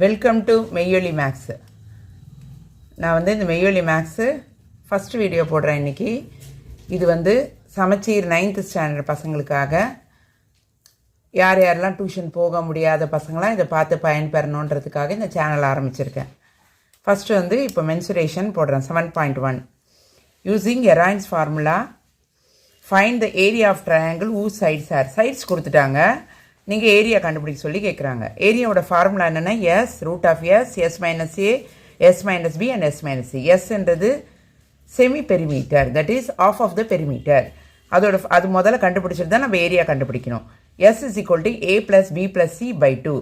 Welcome to மெய்யொலி maths. நான் வந்து இந்த மெய்யொலி மேக்ஸு ஃபஸ்ட்டு வீடியோ போடுறேன் இன்றைக்கி. இது வந்து சமச்சீர் 9th ஸ்டாண்டர்ட் பசங்களுக்காக. யார் யாரெல்லாம் டியூஷன் போக முடியாத பசங்களாம் இதை பார்த்து பயன்பெறணுன்றதுக்காக இந்த சேனல் ஆரம்பிச்சிருக்கேன். ஃபஸ்ட்டு வந்து இப்போ மென்சுரேஷன் போடுறேன். 7.1 using Heron's formula find the area of triangle whose sides are. Sides கொடுத்துட்டாங்க, நீங்கள் ஏரியா கண்டுபிடிக்க சொல்லி கேட்குறாங்க. ஏரியாவோட ஃபார்முலா என்னென்னா S root of S minus A, S minus B and S minus C. எஸ்ன்றது semi perimeter, that is half of the perimeter. அது முதல்ல கண்டுபிடிச்சிட்டு தான் நம்ம ஏரியா கண்டுபிடிக்கணும். S is equal to A plus B plus C by 2.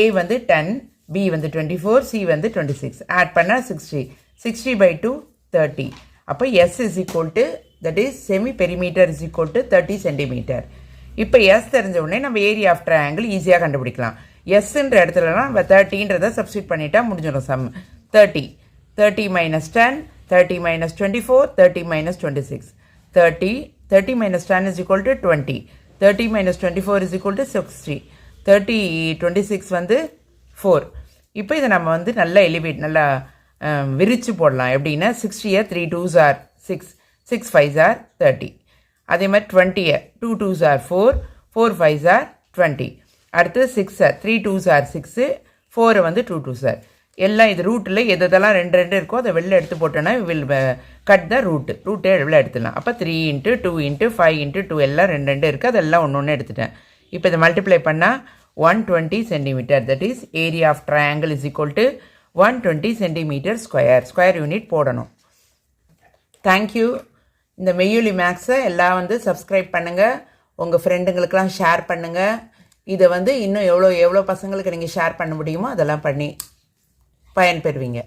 A வந்து 10, B வந்து 24, C வந்து 26. ஆட் பண்ணால் 60. 60 by 2 30. அப்போ S is equal to that is semi perimeter is equal to 30 centimetre. இப்போ எஸ் தெரிஞ்ச உடனே நம்ம ஏரியா ஆஃப் ட்ரையாங்கிள் ஈஸியாக கண்டுபிடிக்கலாம். எஸ்ன்ற இடத்துலலாம் நம்ம 30ன்றதை சப்ஸ்டியூட் பண்ணிட்டா முடிஞ்சிடும். Sum 30 minus 10, 30 minus 24, 30 minus 26. 30 minus 10 is equal to 20. 30 minus 24 is equal to 60. 30 26 வந்து 4. இப்போ இதை நம்ம வந்து நல்லா நல்லா விரித்து போடலாம். எப்படின்னா 60 3 2s are 6, 6 5s are 30. அதே மாதிரி 20 2 2s are 4, 4 5s are 20. அடுத்து 6 3 2s are 6, 4 வந்து 2 2s are. எல்லாம் இது ரூட்டில் எதெல்லாம் ரெண்டு இருக்கோ அதை வெளில எடுத்து போட்டோன்னா வில் கட் த ரூட்டே வெளில எடுத்துடலாம். அப்போ 3 × 2 × 5 × 2 எல்லாம் ரெண்டு இருக்குது, அதெல்லாம் ஒன்று எடுத்துட்டேன். இப்போ இதை மல்டிப்ளை பண்ணால் 120 centimetre, that is area of triangle is equal to 120 centimetre square unit போடணும். தேங்க்யூ. இந்த மெய்யொலி மேக்ஸை எல்லாம் வந்து சப்ஸ்கிரைப் பண்ணுங்கள், உங்கள் ஃப்ரெண்டுங்களுக்கெல்லாம் ஷேர் பண்ணுங்கள். இதை வந்து இன்னும் எவ்வளோ பசங்களுக்கு நீங்கள் ஷேர் பண்ண முடியுமோ அதெல்லாம் பண்ணி பயன்பெறுவீங்க.